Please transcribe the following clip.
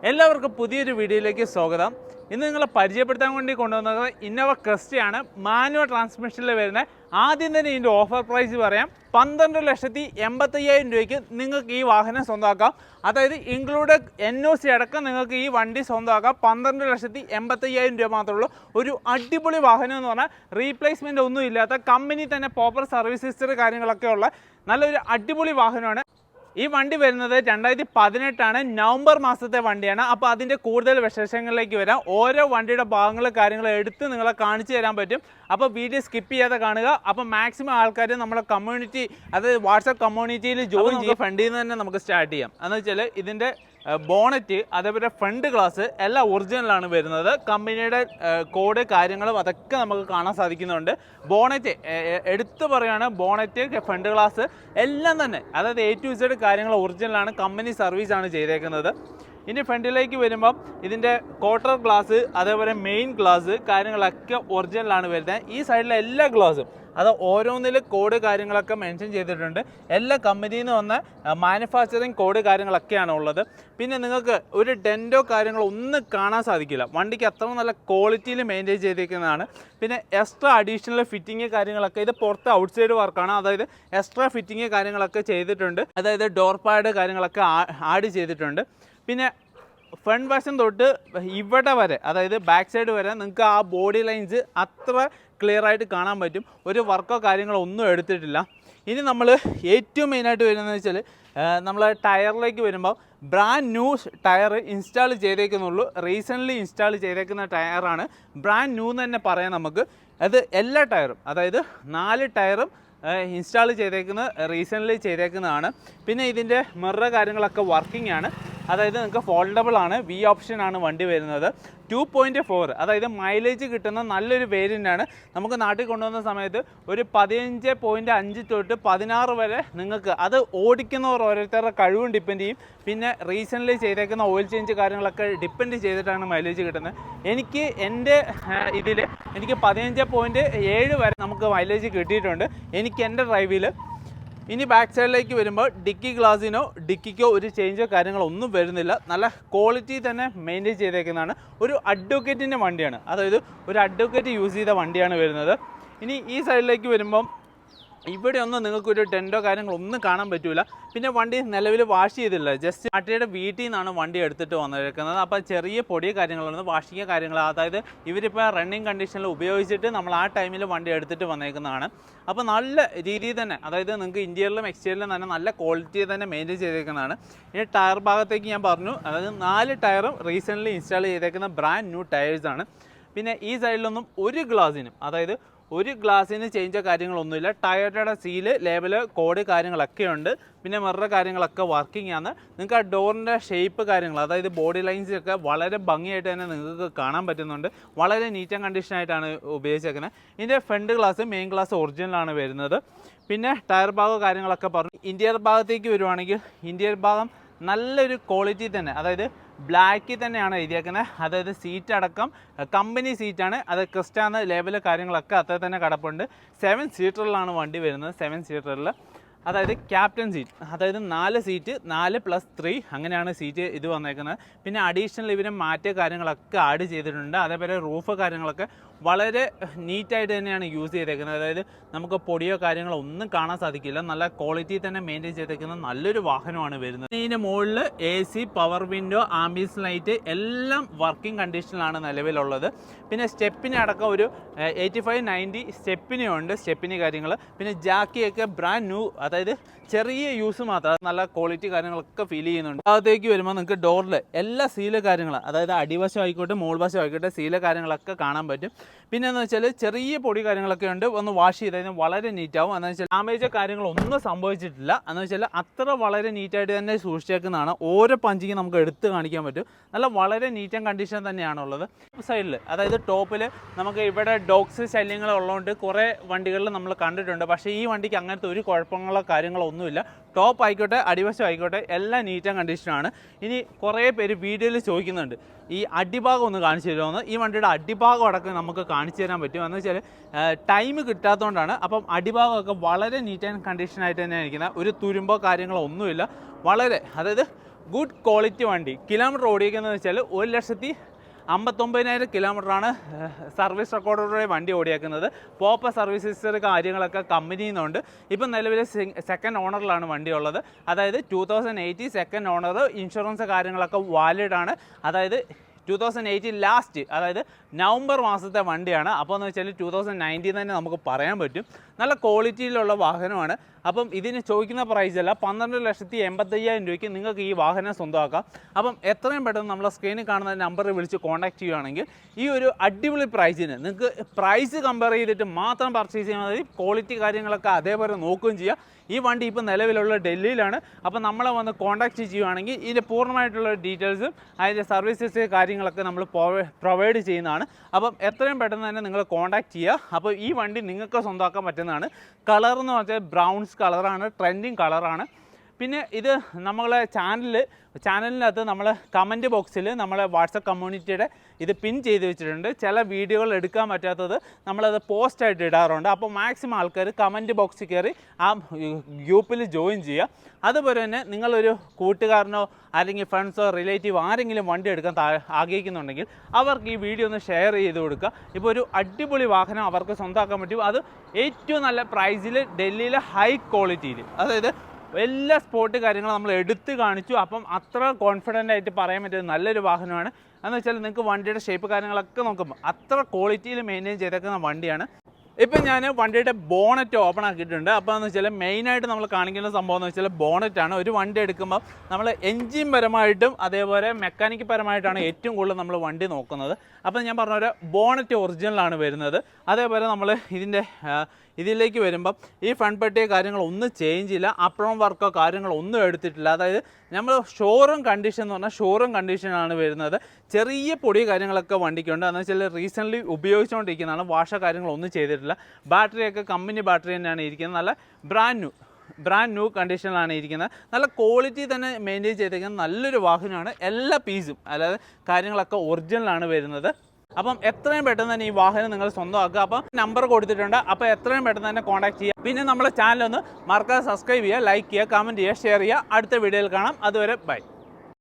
എല്ലാവർക്കും പുതിയൊരു വീഡിയോയിലേക്ക് സ്വാഗതം. ഇന്ന് നിങ്ങളെ പരിചയപ്പെടുത്താൻ വേണ്ടി കൊണ്ടുവന്നത് ഇന്നോവ ക്രിസ്റ്റയാണ്. മാനുവൽ ട്രാൻസ്മിഷനിൽ വരുന്ന ആദ്യം തന്നെ ഇതിൻ്റെ ഓഫർ പ്രൈസ് പറയാം. 12,85,000 രൂപയ്ക്ക് നിങ്ങൾക്ക് ഈ വാഹനം സ്വന്തമാക്കാം. അതായത് ഇൻക്ലൂഡ് NOC അടക്കം നിങ്ങൾക്ക് ഈ വണ്ടി സ്വന്തമാക്കാം. 12,85,000 രൂപ മാത്രമേ ഉള്ളൂ. ഒരു അടിപൊളി വാഹനം എന്ന് പറഞ്ഞാൽ റീപ്ലേസ്മെൻ്റ് ഒന്നും ഇല്ലാത്ത കമ്പനി തന്നെ പ്രോപ്പർ സർവീസ് ഹിസ്റ്ററി കാര്യങ്ങളൊക്കെ ഉള്ള നല്ലൊരു അടിപൊളി വാഹനമാണ്. ഈ വണ്ടി വരുന്നത് 2018 നവംബർ മാസത്തെ വണ്ടിയാണ്. അപ്പോൾ അതിൻ്റെ കൂടുതൽ വിശേഷങ്ങളിലേക്ക് വരാം. ഓരോ വണ്ടിയുടെ ഭാഗങ്ങൾ കാര്യങ്ങൾ എടുത്ത് നിങ്ങളെ കാണിച്ചു തരാൻ പറ്റും. അപ്പോൾ വീഡിയോ സ്കിപ്പ് ചെയ്യാതെ കാണുക. അപ്പോൾ മാക്സിമം ആൾക്കാർ നമ്മുടെ കമ്മ്യൂണിറ്റി, അതായത് വാട്സപ്പ് കമ്മ്യൂണിറ്റിയിൽ ജോയിൻ ചെയ്യും. ഫ്രണ്ടിൽ നിന്ന് തന്നെ നമുക്ക് സ്റ്റാർട്ട് ചെയ്യാം. എന്ന് വെച്ചാൽ ഇതിൻ്റെ ബോണറ്റ് അതേപോലെ ഫ്രണ്ട് ഗ്ലാസ് എല്ലാം ഒറിജിനലാണ് വരുന്നത്. കമ്പനിയുടെ കോഡ് കാര്യങ്ങളും അതൊക്കെ നമുക്ക് കാണാൻ സാധിക്കുന്നുണ്ട്. ബോണറ്റ് എടുത്തു പറയുകയാണ്, ബോണറ്റ് ഫ്രണ്ട് ഗ്ലാസ് എല്ലാം തന്നെ അതായത് A to Z കാര്യങ്ങൾ ഒറിജിനലാണ്. കമ്പനി സർവീസാണ് ചെയ്തേക്കുന്നത്. ഇനി ഫ്രണ്ടിലേക്ക് വരുമ്പം ഇതിൻ്റെ ക്വാർട്ടർ ഗ്ലാസ് അതേപോലെ മെയിൻ ഗ്ലാസ് കാര്യങ്ങളൊക്കെ ഒറിജിനലാണ് വരുന്നത്. ഈ സൈഡിലെ എല്ലാ ഗ്ലാസും അത് ഓരോന്നിൽ കോഡ് കാര്യങ്ങളൊക്കെ മെൻഷൻ ചെയ്തിട്ടുണ്ട്. എല്ലാ കമ്പനിയിൽ നിന്ന് വന്ന മാനുഫാക്ചറിങ് കോഡ് കാര്യങ്ങളൊക്കെയാണ് ഉള്ളത്. പിന്നെ നിങ്ങൾക്ക് ഒരു ഡെൻറ്റോ കാര്യങ്ങളോ ഒന്നും കാണാൻ സാധിക്കില്ല. വണ്ടിക്ക് അത്ര നല്ല ക്വാളിറ്റിയിൽ മെയിൻറ്റെയിൻ ചെയ്തിരിക്കുന്നതാണ്. പിന്നെ എക്സ്ട്രാ അഡീഷണൽ ഫിറ്റിങ് കാര്യങ്ങളൊക്കെ ഇത് പുറത്ത് ഔട്ട്സൈഡ് വർക്കാണ്. അതായത് എക്സ്ട്രാ ഫിറ്റിങ് കാര്യങ്ങളൊക്കെ ചെയ്തിട്ടുണ്ട്. അതായത് ഡോർ പാഡ് കാര്യങ്ങളൊക്കെ ആഡ് ചെയ്തിട്ടുണ്ട്. പിന്നെ ഫ്രണ്ട് വശം തൊട്ട് ഇവിടെ വരെ, അതായത് ബാക്ക് സൈഡ് വരെ നിങ്ങൾക്ക് ആ ബോഡി ലൈൻസ് അത്ര ക്ലിയർ ആയിട്ട് കാണാൻ പറ്റും. ഒരു വർക്കോ കാര്യങ്ങളോ ഒന്നും എടുത്തിട്ടില്ല. ഇനി നമ്മൾ ഏറ്റവും മെയിനായിട്ട് വരുന്നതെന്ന് വെച്ചാൽ നമ്മൾ ടയറിലേക്ക് വരുമ്പോൾ ബ്രാൻഡ് ന്യൂ ടയർ ഇൻസ്റ്റാൾ ചെയ്തേക്കുന്നുള്ളൂ. റീസെൻ്റ്ലി ഇൻസ്റ്റാൾ ചെയ്തേക്കുന്ന ടയറാണ്. ബ്രാൻഡ് ന്യൂ എന്ന് തന്നെ പറയാം നമുക്ക്. അത് എല്ലാ ടയറും, അതായത് 4 ടയറും ഇൻസ്റ്റാൾ ചെയ്തേക്കുന്ന റീസെൻ്റ്ലി ചെയ്തേക്കുന്നതാണ്. പിന്നെ ഇതിൻ്റെ മിറർ കാര്യങ്ങളൊക്കെ വർക്കിംഗ് ആണ്. അതായത് നിങ്ങൾക്ക് ഫോൾഡബിൾ ആണ്. V ഓപ്ഷനാണ് വണ്ടി വരുന്നത്. 2.4 അതായത് മൈലേജ് കിട്ടുന്ന നല്ലൊരു വേരിയൻ്റാണ്. നമുക്ക് നാട്ടിൽ കൊണ്ടുവന്ന സമയത്ത് ഒരു 15.5 തൊട്ട് 16 വരെ നിങ്ങൾക്ക് അത് ഓടിക്കുന്നവർ ഓരോരുത്തരുടെ കഴിവും ഡിപ്പെൻഡ് ചെയ്യും. പിന്നെ റീസെൻ്റ്ലി ചെയ്തേക്കുന്ന ഓയിൽ ചേഞ്ച് കാര്യങ്ങളൊക്കെ ഡിപ്പെൻഡ് ചെയ്തിട്ടാണ് മൈലേജ് കിട്ടുന്നത്. എനിക്ക് എൻ്റെ ഇതിൽ എനിക്ക് 15.7 വരെ നമുക്ക് മൈലേജ് കിട്ടിയിട്ടുണ്ട് എനിക്ക് എൻ്റെ ഡ്രൈവിൽ. ഇനി ബാക്ക് സൈഡിലേക്ക് വരുമ്പോൾ ഡിക്കി ഗ്ലാസിനോ ഡിക്കിക്കോ ഒരു ചേഞ്ചോ കാര്യങ്ങളോ ഒന്നും വരുന്നില്ല. നല്ല ക്വാളിറ്റി തന്നെ മെയിൻറ്റെയിൻ ചെയ്തേക്കുന്നതാണ്. ഒരു അഡ്വക്കേറ്റിൻ്റെ വണ്ടിയാണ്, അതായത് ഒരു അഡ്വക്കേറ്റ് യൂസ് ചെയ്ത വണ്ടിയാണ് വരുന്നത്. ഇനി ഈ സൈഡിലേക്ക് വരുമ്പം ഇവിടെ ഒന്നും നിങ്ങൾക്കൊരു ടെൻറ്റോ കാര്യങ്ങളൊന്നും കാണാൻ പറ്റില്ല. പിന്നെ വണ്ടി നിലവിൽ വാഷ് ചെയ്തില്ല. ജസ്റ്റ് ആട്ടിയുടെ വീട്ടിൽ നിന്നാണ് വണ്ടി എടുത്തിട്ട് വന്നിരിക്കുന്നത്. അപ്പോൾ ചെറിയ പൊടിയ കാര്യങ്ങളാണ്, വാഷിങ് കാര്യങ്ങൾ, അതായത് ഇവരിപ്പോൾ റണ്ണിങ് കണ്ടീഷനിൽ ഉപയോഗിച്ചിട്ട് നമ്മൾ ആ ടൈമിൽ വണ്ടി എടുത്തിട്ട് വന്നേക്കുന്നതാണ്. അപ്പോൾ നല്ല രീതിയിൽ തന്നെ, അതായത് നിങ്ങൾക്ക് ഇൻറ്റീരിയറിലും എക്സ്റ്റീരിയറിലും തന്നെ നല്ല ക്വാളിറ്റി തന്നെ മെയിൻറ്റെയിൻ ചെയ്തേക്കുന്നതാണ്. ഇനി ടയർ ഭാഗത്തേക്ക് ഞാൻ പറഞ്ഞു, അതായത് 4 ടയറും റീസെൻ്റ്ലി ഇൻസ്റ്റാൾ ചെയ്തേക്കുന്ന ബ്രാൻഡ് ന്യൂ ടയേഴ്സാണ്. പിന്നെ ഈ സൈഡിലൊന്നും ഒരു ഗ്ലാസിനും, അതായത് ഒരു ഗ്ലാസ്സിന് ചേഞ്ചോ കാര്യങ്ങളൊന്നുമില്ല. ടയോട്ടയുടെ സീല്, ലേബല്, കോഡ് കാര്യങ്ങളൊക്കെ ഉണ്ട്. പിന്നെ മിറർ കാര്യങ്ങളൊക്കെ വർക്കിംഗ് ആണ്. നിങ്ങൾക്ക് ആ ഡോറിൻ്റെ ഷേപ്പ് കാര്യങ്ങൾ, അതായത് ബോഡി ലൈൻസൊക്കെ വളരെ ഭംഗിയായിട്ട് തന്നെ നിങ്ങൾക്ക് കാണാൻ പറ്റുന്നുണ്ട്. വളരെ നീറ്റ് ആൻഡ് കണ്ടീഷനായിട്ടാണ് ഉപയോഗിച്ചേക്കുന്നത്. ഇതിൻ്റെ ഫ്രണ്ട് ഗ്ലാസ്, മെയിൻ ഗ്ലാസ് ഒറിജിനലാണ് വരുന്നത്. പിന്നെ ടയർ ഭാഗം കാര്യങ്ങളൊക്കെ പറഞ്ഞു. ഇൻറ്റീരിയർ ഭാഗത്തേക്ക് വരുവാണെങ്കിൽ ഇൻറ്റീരിയർ ഭാഗം നല്ലൊരു ക്വാളിറ്റി തന്നെ, അതായത് ബ്ലാക്കിൽ തന്നെയാണ് എഴുതിയേക്കുന്നത്. അതായത് സീറ്റ് അടക്കം കമ്പനി സീറ്റാണ്. അത് ക്രിസ്റ്റാന്ന് ലേബല് കാര്യങ്ങളൊക്കെ അത്ര തന്നെ കിടപ്പുണ്ട്. 7 സീറ്ററിലാണ് വണ്ടി വരുന്നത്. 7 സീറ്ററിൽ അതായത് ക്യാപ്റ്റൻ സീറ്റ്, അതായത് 4 സീറ്റ്, 4+3 അങ്ങനെയാണ് സീറ്റ് ഇത് വന്നേക്കുന്നത്. പിന്നെ അഡീഷണൽ ഇവരെ മാറ്റിയ കാര്യങ്ങളൊക്കെ ആഡ് ചെയ്തിട്ടുണ്ട്. അതേപോലെ റൂഫ് കാര്യങ്ങളൊക്കെ വളരെ നീറ്റായിട്ട് തന്നെയാണ് യൂസ് ചെയ്തേക്കുന്നത്. അതായത് നമുക്ക് പൊടിയോ കാര്യങ്ങളോ ഒന്നും കാണാൻ സാധിക്കില്ല. നല്ല ക്വാളിറ്റി തന്നെ മെയിൻറ്റെയിൻ ചെയ്തേക്കുന്ന നല്ലൊരു വാഹനമാണ് വരുന്നത്. ഇതിൻ്റെ മുകളിൽ AC, power window, ambience light എല്ലാം വർക്കിംഗ് കണ്ടീഷനിലാണ് നിലവിലുള്ളത്. പിന്നെ സ്റ്റെപ്പിന് അടക്കം ഒരു 85-90 സ്റ്റെപ്പിനുണ്ട്, സ്റ്റെപ്പിന് കാര്യങ്ങൾ. പിന്നെ ജാക്കിയൊക്കെ ബ്രാൻഡ് ന്യൂ, അതായത് ചെറിയ യൂസ് മാത്രം, നല്ല ക്വാളിറ്റി കാര്യങ്ങളൊക്കെ ഫീൽ ചെയ്യുന്നുണ്ട്. ഭാഗത്തേക്ക് വരുമ്പോൾ നിങ്ങൾക്ക് ഡോറിൽ എല്ലാ സീല് കാര്യങ്ങളും, അതായത് അടിവശം ആയിക്കോട്ടെ മുകൾവശം ആയിക്കോട്ടെ സീല് കാര്യങ്ങളൊക്കെ കാണാൻ പറ്റും. പിന്നെ എന്ന് വെച്ചാൽ ചെറിയ പൊടി കാര്യങ്ങളൊക്കെ ഉണ്ട്. ഒന്ന് വാഷ് ചെയ്ത് കഴിഞ്ഞാൽ വളരെ നീറ്റാവും. എന്ന് വെച്ചാൽ ഡാമേജോ കാര്യങ്ങളൊന്നും സംഭവിച്ചിട്ടില്ല. എന്ന് വെച്ചാൽ അത്ര വളരെ നീറ്റായിട്ട് തന്നെ സൂക്ഷിച്ചേക്കുന്നതാണ്. ഓരോ പഞ്ചിങ് നമുക്ക് എടുത്ത് കാണിക്കാൻ പറ്റും. നല്ല വളരെ നീറ്റ് ആൻഡ് കണ്ടീഷൻ തന്നെയാണുള്ളത്. സൈഡിൽ, അതായത് ടോപ്പിൽ നമുക്ക് ഇവിടെ ഡോഗ്സ് ശല്യങ്ങളുള്ളതുകൊണ്ട് കുറേ വണ്ടികളിൽ നമ്മൾ കണ്ടിട്ടുണ്ട്. പക്ഷേ ഈ വണ്ടിക്ക് അങ്ങനത്തെ ഒരു കുഴപ്പങ്ങളോ കാര്യങ്ങളോ ഒന്നുമില്ല. ടോപ്പ് ആയിക്കോട്ടെ അടിവശം ആയിക്കോട്ടെ എല്ലാം നീറ്റ് ആൻഡ് കണ്ടീഷനാണ്. ഇനി കുറേ പേര് വീഡിയോയിൽ ചോദിക്കുന്നുണ്ട് ഈ അടിഭാഗം ഒന്ന് കാണിച്ചു തരുമോ. ഈ വണ്ടിയുടെ അടിഭാഗം അടക്കം നമുക്ക് കാണിച്ചു തരാൻ പറ്റും. എന്ന് വെച്ചാൽ ടൈം കിട്ടാത്തതുകൊണ്ടാണ്. അപ്പം അടിഭാഗമൊക്കെ വളരെ നീറ്റ് ആൻഡ് കണ്ടീഷനായിട്ട് തന്നെ ഇരിക്കുന്നത്. ഒരു തുരുമ്പോ കാര്യങ്ങളോ ഒന്നുമില്ല. വളരെ, അതായത് ഗുഡ് ക്വാളിറ്റി വണ്ടി. കിലോമീറ്റർ ഓടിക്കുന്നത് വെച്ചാൽ 1,59,000 കിലോമീറ്ററാണ് സർവീസ് റെക്കോർഡോടെ വണ്ടി ഓടിയേക്കുന്നത്. പ്രോപ്പർ സർവീസ് ഹിസ്റ്ററി കാര്യങ്ങളൊക്കെ കമ്പനിയിൽ നിന്നുണ്ട്. ഇപ്പം നിലവിൽ സെക്കൻഡ് ഓണറിലാണ് വണ്ടി ഉള്ളത്. അതായത് 2018 സെക്കൻഡ് ഓണർ, ഇൻഷുറൻസ് കാര്യങ്ങളൊക്കെ വാലിഡ് ആണ്. അതായത് 2018 ലാസ്റ്റ്, അതായത് നവംബർ മാസത്തെ വണ്ടിയാണ്. അപ്പോൾ എന്ന് വെച്ചാൽ 2019 തന്നെ നമുക്ക് പറയാൻ പറ്റും. നല്ല ക്വാളിറ്റിയിലുള്ള വാഹനമാണ്. അപ്പം ഇതിന് ചോദിക്കുന്ന പ്രൈസ് അല്ല, 12,85,000 രൂപയ്ക്ക് നിങ്ങൾക്ക് ഈ വാഹനം സ്വന്തമാക്കാം. അപ്പം എത്രയും പെട്ടെന്ന് നമ്മളെ സ്ക്രീനിൽ കാണുന്ന നമ്പറിൽ വിളിച്ച് കോൺടാക്ട് ചെയ്യുകയാണെങ്കിൽ ഈ ഒരു അടിപൊളി പ്രൈസിന് നിങ്ങൾക്ക് പ്രൈസ് കമ്പയർ ചെയ്തിട്ട് മാത്രം പർച്ചേസ് ചെയ്യാൻ മതി. ക്വാളിറ്റി കാര്യങ്ങളൊക്കെ അതേപോലെ നോക്കുകയും ചെയ്യാം. ഈ വണ്ടി ഇപ്പോൾ നിലവിലുള്ള ഡൽഹിയിലാണ്. അപ്പോൾ നമ്മളെ വന്ന് കോൺടാക്ട് ചെയ്യുകയാണെങ്കിൽ ഇതിൻ്റെ പൂർണ്ണമായിട്ടുള്ള ഡീറ്റെയിൽസും അതിൻ്റെ സർവീസസ് കാര്യങ്ങളൊക്കെ നമ്മൾ പ്രൊവൈഡ് ചെയ്യുന്നതാണ്. അപ്പം എത്രയും പെട്ടെന്ന് തന്നെ നിങ്ങൾ കോൺടാക്ട് ചെയ്യുക. അപ്പോൾ ഈ വണ്ടി നിങ്ങൾക്ക് സ്വന്തമാക്കാൻ പറ്റുന്നതാണ്. കളർ എന്ന് പറഞ്ഞാൽ ബ്രൗൺസ് കളറാണ്, ട്രെൻഡിങ് കളറാണ്. പിന്നെ ഇത് നമ്മളെ ചാനലിനകത്ത് നമ്മൾ കമൻറ്റ് ബോക്സിൽ നമ്മളെ വാട്സപ്പ് കമ്മ്യൂണിറ്റിയുടെ ഇത് പിൻ ചെയ്ത് വെച്ചിട്ടുണ്ട്. ചില വീഡിയോകൾ എടുക്കാൻ പറ്റാത്തത് നമ്മളത് പോസ്റ്റായിട്ട് ഇടാറുണ്ട്. അപ്പോൾ മാക്സിമം ആൾക്കാർ കമൻറ്റ് ബോക്സിൽ കയറി ആ ഗ്രൂപ്പിൽ ജോയിൻ ചെയ്യുക. അതുപോലെ തന്നെ നിങ്ങളൊരു കൂട്ടുകാരനോ അല്ലെങ്കിൽ ഫ്രണ്ട്സോ റിലേറ്റീവ് ആരെങ്കിലും വണ്ടി എടുക്കാൻ ആഗ്രഹിക്കുന്നുണ്ടെങ്കിൽ അവർക്ക് ഈ വീഡിയോ ഒന്ന് ഷെയർ ചെയ്ത് കൊടുക്കുക. ഇപ്പോൾ ഒരു അടിപൊളി വാഹനം അവർക്ക് സ്വന്തമാക്കാൻ പറ്റും. അത് ഏറ്റവും നല്ല പ്രൈസിൽ, ഡൽഹിയിലെ ഹൈ ക്വാളിറ്റിയിൽ, അതായത് എല്ലാ സ്പോട്ട് കാര്യങ്ങളും നമ്മൾ എടുത്ത് കാണിച്ചു. അപ്പം അത്ര കോൺഫിഡൻ്റ് ആയിട്ട് പറയാൻ പറ്റുന്ന നല്ലൊരു വാഹനമാണ്. എന്ന് വെച്ചാൽ നിങ്ങൾക്ക് വണ്ടിയുടെ ഷേപ്പ് കാര്യങ്ങളൊക്കെ നോക്കുമ്പോൾ അത്ര ക്വാളിറ്റിയിൽ മെയിൻറ്റെയിൻ ചെയ്തേക്കുന്ന വണ്ടിയാണ്. ഇപ്പം ഞാൻ വണ്ടിയുടെ ബോണറ്റ് ഓപ്പൺ ആക്കിയിട്ടുണ്ട്. അപ്പോൾ എന്ന് വെച്ചാൽ മെയിനായിട്ട് നമ്മൾ കാണിക്കുന്ന സംഭവം എന്ന് വെച്ചാൽ ബോണറ്റാണ്. ഒരു വണ്ടി എടുക്കുമ്പോൾ നമ്മൾ എൻജിൻ പരമായിട്ടും അതേപോലെ മെക്കാനിക് പരമായിട്ടാണ് ഏറ്റവും കൂടുതൽ നമ്മൾ വണ്ടി നോക്കുന്നത്. അപ്പോൾ ഞാൻ പറഞ്ഞ പോലെ ബോണറ്റ് ഒറിജിനലാണ് വരുന്നത്. അതേപോലെ നമ്മൾ ഇതിലേക്ക് വരുമ്പം ഈ ഫ്രണ്ട് പെട്ടിയ കാര്യങ്ങളൊന്നും ചേഞ്ച് ഇല്ല. അപ്രോം വർക്കോ കാര്യങ്ങളോ ഒന്നും എടുത്തിട്ടില്ല. അതായത് നമ്മൾ ഷോറൂം കണ്ടീഷൻ എന്ന് പറഞ്ഞാൽ ഷോറൂം കണ്ടീഷനാണ് വരുന്നത്. ചെറിയ പൊടി കാര്യങ്ങളൊക്കെ വണ്ടിക്കുണ്ട്. എന്ന് വെച്ചാൽ റീസെൻ്റ്ലി ഉപയോഗിച്ചുകൊണ്ടിരിക്കുന്നതാണ്. വാഷ കാര്യങ്ങളൊന്നും ചെയ്തിട്ടില്ല. ബാറ്ററിയൊക്കെ കമ്പനി ബാറ്ററി തന്നെയാണ് ഇരിക്കുന്നത്. നല്ല ബ്രാൻഡ് ന്യൂ കണ്ടീഷനിലാണ് ഇരിക്കുന്നത്. നല്ല ക്വാളിറ്റി തന്നെ മെയിൻറ്റെയിൻ ചെയ്തിരിക്കുന്നത് നല്ലൊരു വാഹനമാണ്. എല്ലാ പീസും അതായത് കാര്യങ്ങളൊക്കെ ഒറിജിനലാണ് വരുന്നത്. അപ്പം എത്രയും പെട്ടെന്ന് തന്നെ ഈ വാഹനം നിങ്ങൾ സ്വന്തമാക്കുക. അപ്പം നമ്പർ കൊടുത്തിട്ടുണ്ട്. അപ്പോൾ എത്രയും പെട്ടെന്ന് തന്നെ കോൺടാക്ട് ചെയ്യുക. പിന്നെ നമ്മളെ ചാനലൊന്ന് മറക്കാതെ സബ്സ്ക്രൈബ് ചെയ്യുക, ലൈക്ക് ചെയ്യുക, കമൻറ്റ് ചെയ്യുക, ഷെയർ ചെയ്യുക. അടുത്ത വീഡിയോയിൽ കാണാം. അതുവരെ ബൈ.